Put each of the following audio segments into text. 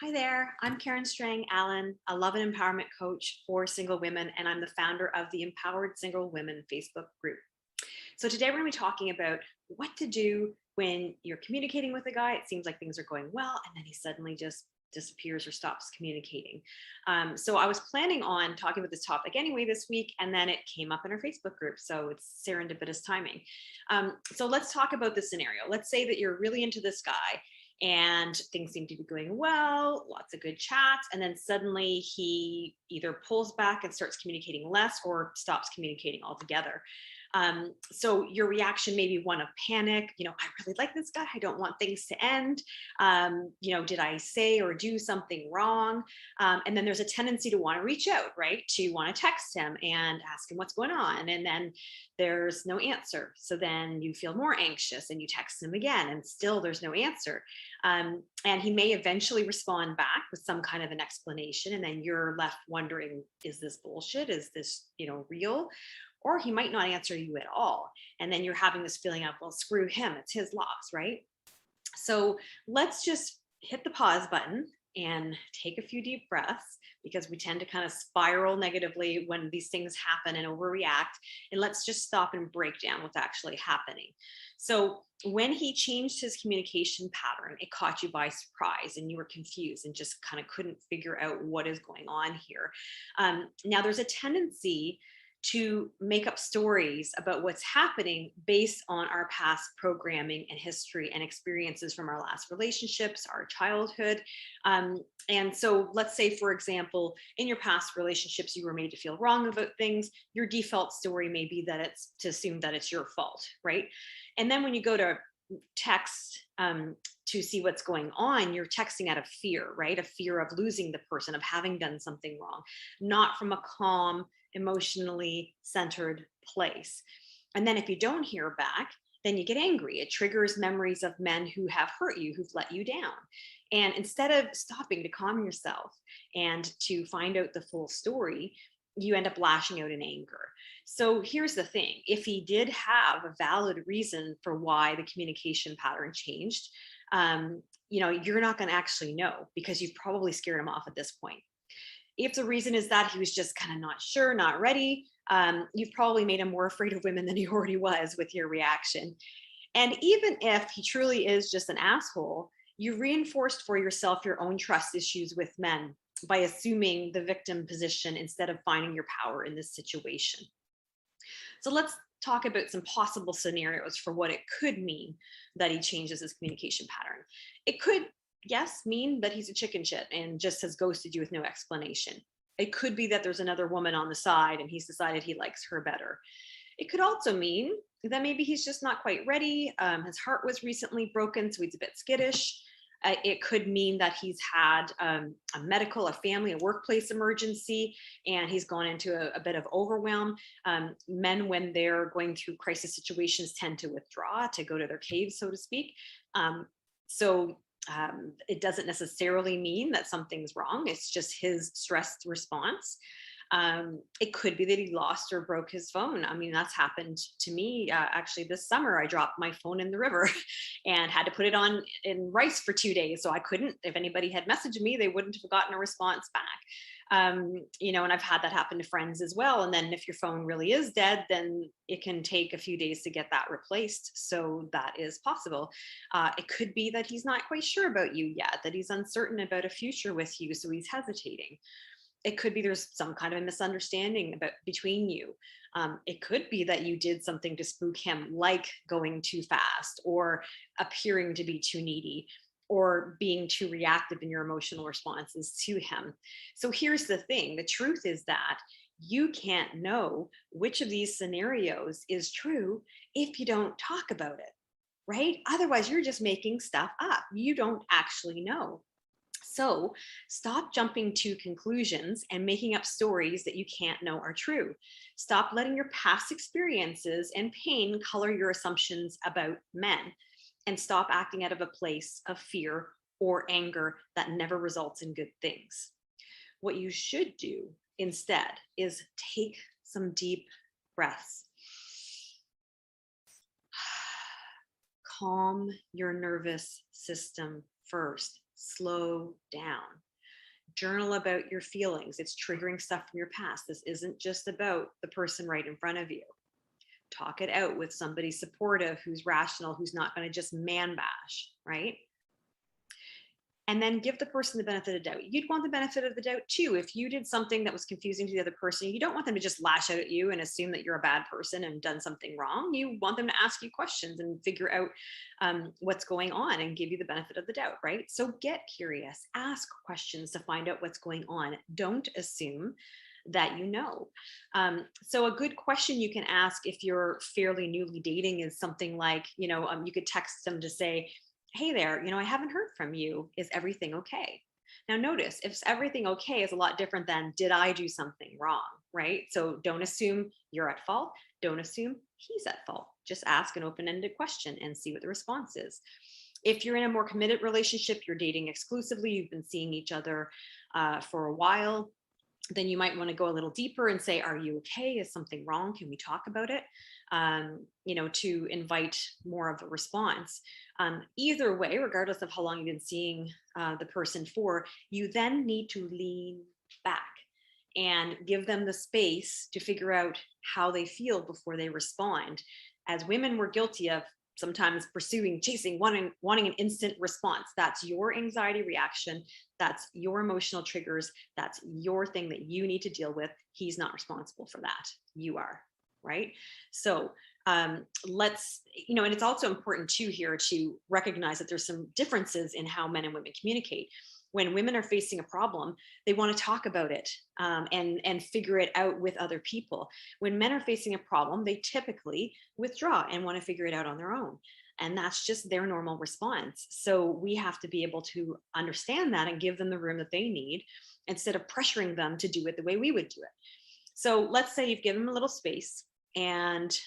Hi there, I'm Karen Strang Allen, a love and empowerment coach for single women, and I'm the founder of the Empowered Single Women Facebook group. So today we're going to be talking about what to do when you're communicating with a guy. It seems like things are going well, and then he suddenly just disappears or stops communicating. So I was planning on talking about this topic anyway this week, and then it came up in our Facebook group. So it's serendipitous timing. So let's talk about the scenario. Let's say that you're really into this guy and things seem to be going well, lots of good chats, and then suddenly he either pulls back and starts communicating less or stops communicating altogether. So your reaction may be one of panic. I really like this guy. I don't want things to end. Did I say or do something wrong? And then there's a tendency to want to reach out, right? To want to text him and ask him what's going on. And then there's no answer. So then you feel more anxious and you text him again and still there's no answer. And he may eventually respond back with some kind of an explanation. And then you're left wondering, is this bullshit? Is this, real? Or he might not answer you at all. And then you're having this feeling of, well, screw him, it's his loss, right? So let's just hit the pause button and take a few deep breaths because we tend to kind of spiral negatively when these things happen and overreact. And let's just stop and break down what's actually happening. So when he changed his communication pattern, it caught you by surprise and you were confused and just kind of couldn't figure out what is going on here. Now, there's a tendency to make up stories about what's happening based on our past programming and history and experiences from our last relationships, our childhood. And so let's say, for example, in your past relationships, you were made to feel wrong about things. Your default story may be that it's to assume that it's your fault, right? And then when you go to text to see what's going on, you're texting out of fear, right? A fear of losing the person, of having done something wrong, not from a calm, emotionally centered place. And then if you don't hear back, then you get angry. It triggers memories of men who have hurt you, who've let you down. And instead of stopping to calm yourself and to find out the full story, you end up lashing out in anger. So here's the thing: if he did have a valid reason for why the communication pattern changed, you're not going to actually know because you've probably scared him off at this point. If the reason is that he was just kind of not sure, not ready, you've probably made him more afraid of women than he already was with your reaction. And even if he truly is just an asshole, you reinforced for yourself your own trust issues with men by assuming the victim position instead of finding your power in this situation. So let's talk about some possible scenarios for what it could mean that he changes his communication pattern. It could, yes, mean that he's a chicken shit and just has ghosted you with no explanation. It could be that there's another woman on the side and he's decided he likes her better. It could also mean that maybe he's just not quite ready. His heart was recently broken, so he's a bit skittish. It could mean that he's had a medical, a family, a workplace emergency, and he's gone into a bit of overwhelm. Men, when they're going through crisis situations, tend to withdraw, to go to their caves, so to speak. So it doesn't necessarily mean that something's wrong. It's just his stress response. It could be that he lost or broke his phone. I mean, that's happened to me. Actually, this summer, I dropped my phone in the river and had to put it on in rice for 2 days. So I couldn't, if anybody had messaged me, they wouldn't have gotten a response back. And I've had that happen to friends as well. And then if your phone really is dead, then it can take a few days to get that replaced. So that is possible. It could be that he's not quite sure about you yet, that he's uncertain about a future with you. So he's hesitating. It could be there's some kind of a misunderstanding between you. It could be that you did something to spook him, like going too fast or appearing to be too needy or being too reactive in your emotional responses to him. So here's the thing: the truth is that you can't know which of these scenarios is true if you don't talk about it, right? Otherwise, you're just making stuff up. You don't actually know. So stop jumping to conclusions and making up stories that you can't know are true. Stop letting your past experiences and pain color your assumptions about men, and stop acting out of a place of fear or anger that never results in good things. What you should do instead is take some deep breaths. Calm your nervous system first. slow down. Journal about your feelings. It's triggering stuff from your past. This isn't just about the person right in front of you. Talk it out with somebody supportive, who's rational, who's not going to just man bash, right? And then give the person the benefit of the doubt. You'd want the benefit of the doubt too. If you did something that was confusing to the other person, you don't want them to just lash out at you and assume that you're a bad person and done something wrong. You want them to ask you questions and figure out what's going on and give you the benefit of the doubt, right? So get curious, ask questions to find out what's going on. Don't assume that you know. So a good question you can ask if you're fairly newly dating is something like, you could text them to say, hey there, I haven't heard from you. Is everything okay? Now, notice if everything okay is a lot different than did I do something wrong, right? So don't assume you're at fault. Don't assume he's at fault. Just ask an open ended question and see what the response is. If you're in a more committed relationship, you're dating exclusively, you've been seeing each other for a while, then you might want to go a little deeper and say, are you okay? Is something wrong? Can we talk about it? To invite more of a response. Either way, regardless of how long you've been seeing the person for, you then need to lean back and give them the space to figure out how they feel before they respond. As women, we're guilty of sometimes pursuing, chasing, wanting an instant response. That's your anxiety reaction. That's your emotional triggers. That's your thing that you need to deal with. He's not responsible for that. You are, right? So and it's also important too here to recognize that there's some differences in how men and women communicate. When women are facing a problem, they want to talk about it and figure it out with other people. When men are facing a problem, they typically withdraw and want to figure it out on their own. And that's just their normal response. So we have to be able to understand that and give them the room that they need instead of pressuring them to do it the way we would do it. So let's say you've given them a little space and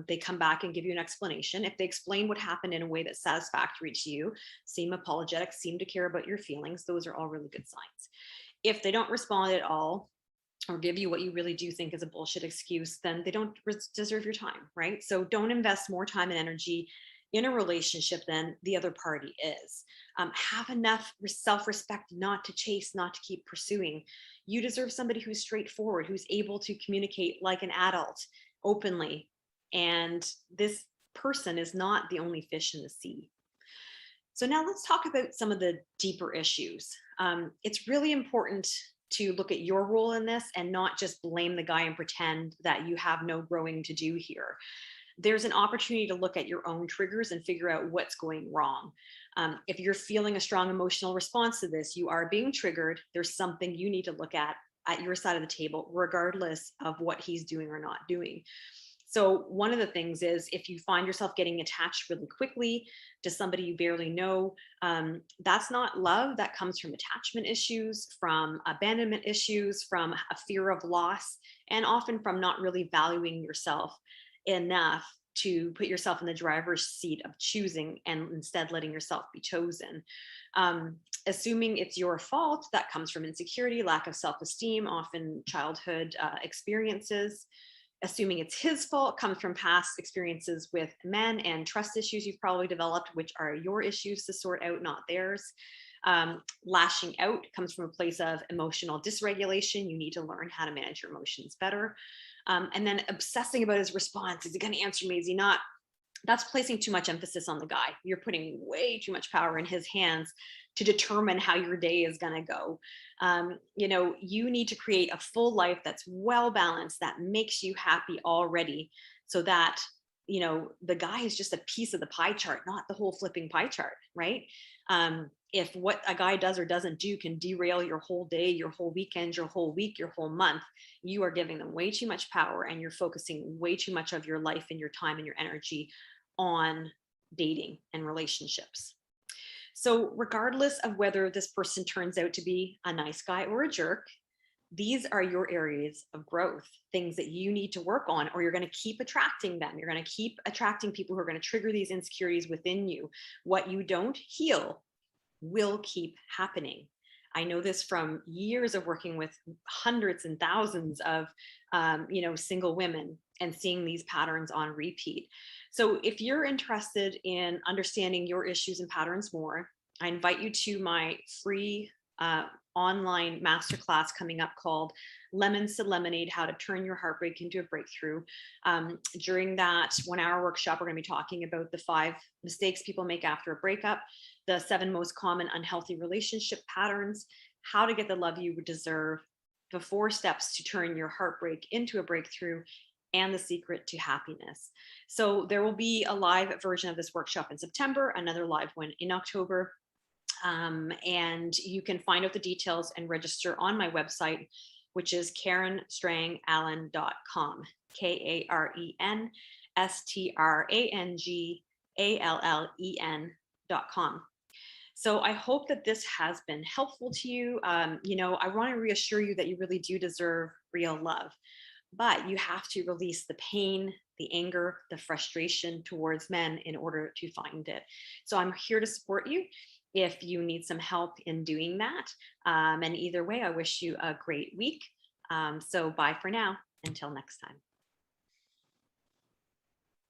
they come back and give you an explanation. If they explain what happened in a way that's satisfactory to you, seem apologetic, seem to care about your feelings, those are all really good signs. If they don't respond at all or give you what you really do think is a bullshit excuse, then they don't deserve your time, right? So don't invest more time and energy in a relationship than the other party is. Have enough self-respect not to chase, not to keep pursuing. You deserve somebody who's straightforward, who's able to communicate like an adult, openly. And this person is not the only fish in the sea. So now let's talk about some of the deeper issues. It's really important to look at your role in this and not just blame the guy and pretend that you have no growing to do here. There's an opportunity to look at your own triggers and figure out what's going wrong. If you're feeling a strong emotional response to this, you are being triggered. There's something you need to look at your side of the table, regardless of what he's doing or not doing. So one of the things is if you find yourself getting attached really quickly to somebody you barely know, that's not love. That comes from attachment issues, from abandonment issues, from a fear of loss, and often from not really valuing yourself enough to put yourself in the driver's seat of choosing and instead letting yourself be chosen. Assuming it's your fault, that comes from insecurity, lack of self-esteem, often childhood experiences. Assuming it's his fault comes from past experiences with men and trust issues you've probably developed, which are your issues to sort out, not theirs. Lashing out comes from a place of emotional dysregulation. You need to learn how to manage your emotions better. And then obsessing about his response. Is he going to answer me? Is he not? That's placing too much emphasis on the guy. You're putting way too much power in his hands to determine how your day is going to go. You need to create a full life that's well balanced, that makes you happy already, so that, the guy is just a piece of the pie chart, not the whole flipping pie chart, right? If what a guy does or doesn't do can derail your whole day, your whole weekend, your whole week, your whole month, you are giving them way too much power and you're focusing way too much of your life and your time and your energy on dating and relationships. So regardless of whether this person turns out to be a nice guy or a jerk, these are your areas of growth, things that you need to work on, or you're going to keep attracting them. You're going to keep attracting people who are going to trigger these insecurities within you. What you don't heal will keep happening. I know this from years of working with hundreds and thousands of, single women and seeing these patterns on repeat. So if you're interested in understanding your issues and patterns more, I invite you to my free online masterclass coming up called Lemons to Lemonade, How to Turn Your Heartbreak into a Breakthrough. During that 1 hour workshop, we're going to be talking about the 5 mistakes people make after a breakup, the 7 most common unhealthy relationship patterns, how to get the love you deserve, the 4 steps to turn your heartbreak into a breakthrough, and the secret to happiness. So there will be a live version of this workshop in September, another live one in October. And you can find out the details and register on my website, which is KarenStrangAllen.com, KarenStrangAllen.com. So I hope that this has been helpful to you. I want to reassure you that you really do deserve real love, but you have to release the pain, the anger, the frustration towards men in order to find it. So I'm here to support you if you need some help in doing that. And either way, I wish you a great week. So bye for now. Until next time.